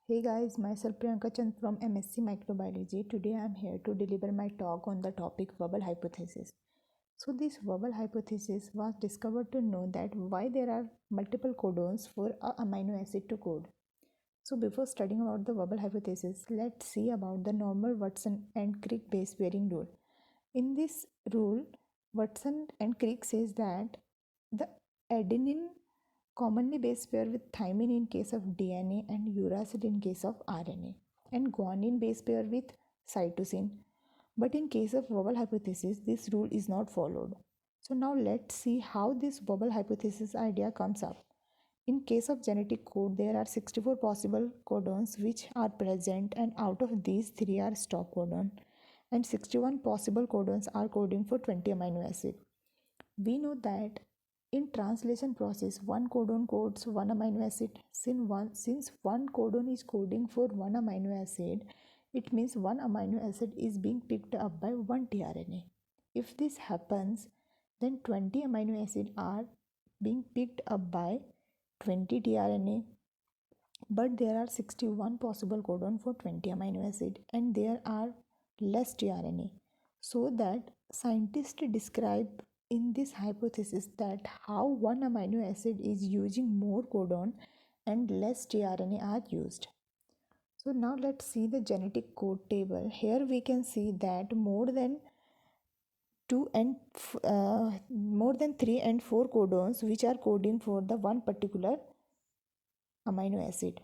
Hey guys, myself Priyanka Chand from MSc Microbiology. Today I am here to deliver my talk on the topic Wobble hypothesis. So this Wobble hypothesis was discovered to know that why there are multiple codons for a amino acid to code. So before studying about the Wobble hypothesis, let's see about the normal Watson and Crick base pairing rule. In this rule, Watson and Crick says that the adenine commonly base pair with thymine in case of DNA and uracil in case of RNA, and guanine base pair with cytosine. But in case of Wobble hypothesis, this rule is not followed. So now let's see how this Wobble hypothesis idea comes up. In case of genetic code, there are 64 possible codons which are present, and out of these, 3 are stop codon, and 61 possible codons are coding for 20 amino acid. We know that in translation process, one codon codes one amino acid. Since one codon is coding for one amino acid, it means one amino acid is being picked up by one tRNA. If this happens, then 20 amino acids are being picked up by 20 tRNA, but there are 61 possible codon for 20 amino acid and there are less tRNA. So that scientists describe in this hypothesis that how one amino acid is using more codon and less tRNA are used. So now let's see the genetic code table. Here we can see that more than 3 and 4 codons which are coding for the one particular amino acid.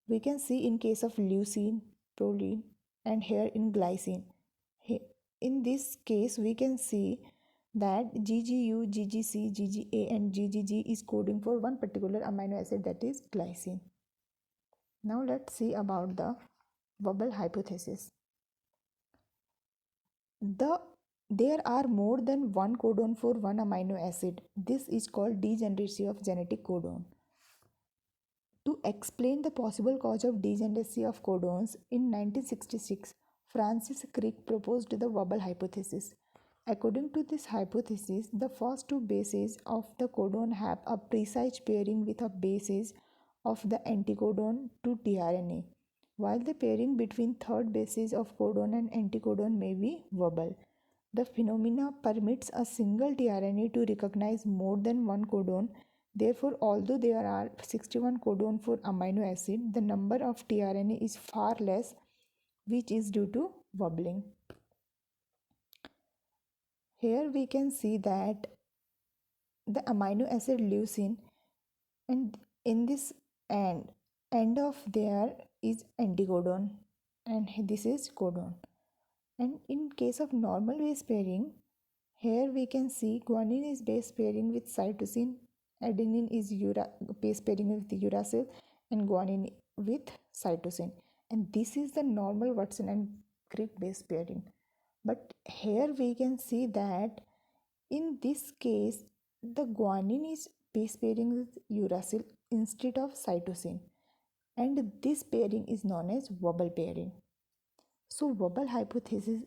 We can see in case of leucine, proline, and here in glycine. In this case, we can see that GGU, GGC, GGA, and GGG is coding for one particular amino acid, that is glycine. Now let's see about the Wobble hypothesis. There are more than one codon for one amino acid. This is called degeneracy of genetic codon. To explain the possible cause of degeneracy of codons, in 1966, Francis Crick proposed the Wobble hypothesis. According to this hypothesis, the first two bases of the codon have a precise pairing with a bases of the anticodon to tRNA, while the pairing between third bases of codon and anticodon may be wobble. The phenomena permits a single tRNA to recognize more than one codon. Therefore, although there are 61 codon for amino acid, the number of tRNA is far less, which is due to wobbling. Here we can see that the amino acid leucine, and in this end of there is anticodon, and this is codon. And in case of normal base pairing, here we can see guanine is base pairing with cytosine, adenine is base pairing with the uracil, and guanine with cytosine. And this is the normal Watson and Crick base pairing. But here we can see that in this case, the guanine is base pairing with uracil instead of cytosine, and this pairing is known as Wobble pairing. So Wobble hypothesis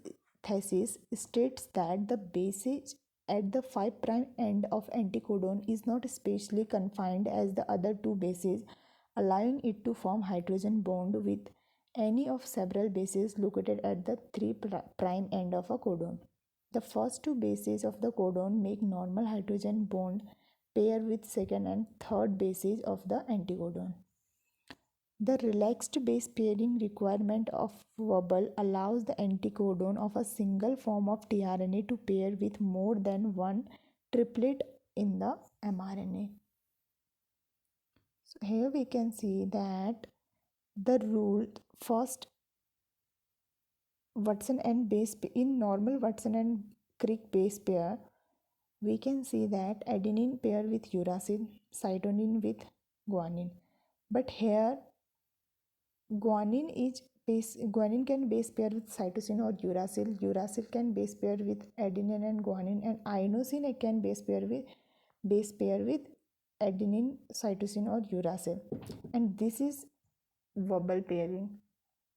states that the bases at the 5' end of anticodon is not spatially confined as the other two bases, allowing it to form hydrogen bond with any of several bases located at the 3' end of a codon. The first two bases of the codon make normal hydrogen bond pair with second and third bases of the anticodon. The relaxed base pairing requirement of Wobble allows the anticodon of a single form of tRNA to pair with more than one triplet in the mRNA. So here we can see that the rule first Watson and base in normal Watson and Crick base pair, we can see that adenine pair with uracil, cytosine with guanine. But here guanine can base pair with cytosine or uracil. Uracil can base pair with adenine and guanine, and inosine can base pair with adenine, cytosine or uracil. And this is Wobble pairing.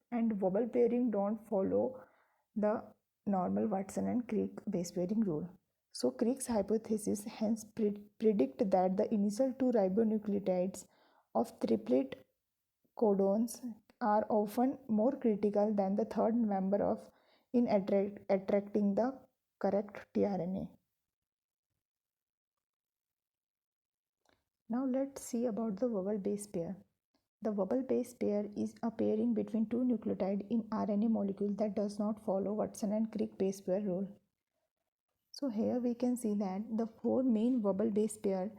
And Wobble pairing don't follow the normal Watson and Crick base pairing rule. So Crick's hypothesis hence predict that the initial two ribonucleotides of triplet codons are often more critical than the third member of in attracting the correct tRNA. Now let's see about the vowel base pair. The vowel base pair is a pairing between two nucleotides in RNA molecule that does not follow Watson and Crick base pair rule. So here we can see that the four main vowel base pair,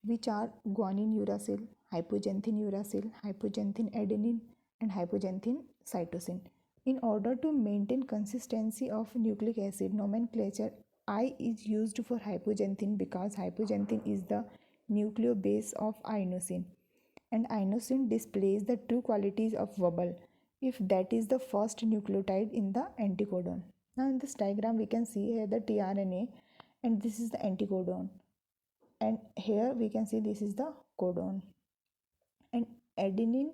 which are guanine uracil, hypoxanthine uracil, hypoxanthine adenine, and hypoxanthine cytosine. In order to maintain consistency of nucleic acid nomenclature, I is used for hypoxanthine because hypoxanthine is the nucleobase of inosine, and inosine displays the true qualities of vowel if that is the first nucleotide in the anticodon. Now in this diagram we can see here the tRNA, and this is the anticodon, and here we can see this is the codon, and adenine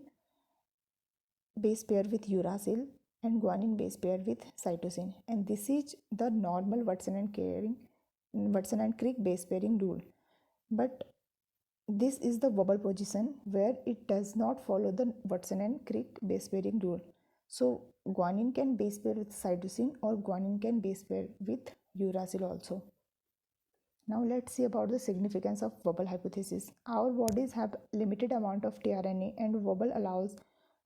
base pair with uracil and guanine base pair with cytosine, and this is the normal Watson and Crick base pairing rule. But this is the vowel position where it does not follow the Watson and Crick base pairing rule. So guanine can base pair with cytosine, or guanine can base pair with uracil also. Now let's see about the significance of vowel hypothesis. Our bodies have limited amount of tRNA, and vowel allows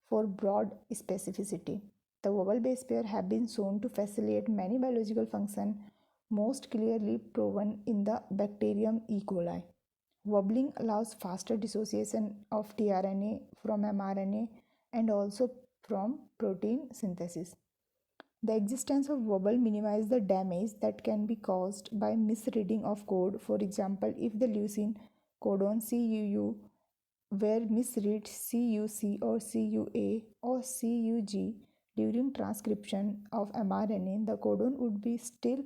for broad specificity. The vowel base pair have been shown to facilitate many biological functions, most clearly proven in the bacterium E. coli. Wobbling allows faster dissociation of tRNA from mRNA and also from protein synthesis. The existence of vowel minimizes the damage that can be caused by misreading of code. For example, if the leucine codon CUU were misread CUC or CUA or CUG during transcription of mRNA, the codon would be still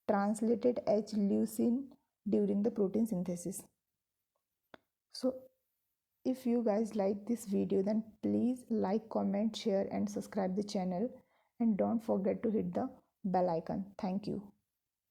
translated as leucine during the protein synthesis. So if you guys like this video, then please like, comment, share and subscribe the channel, and don't forget to hit the bell icon. Thank you.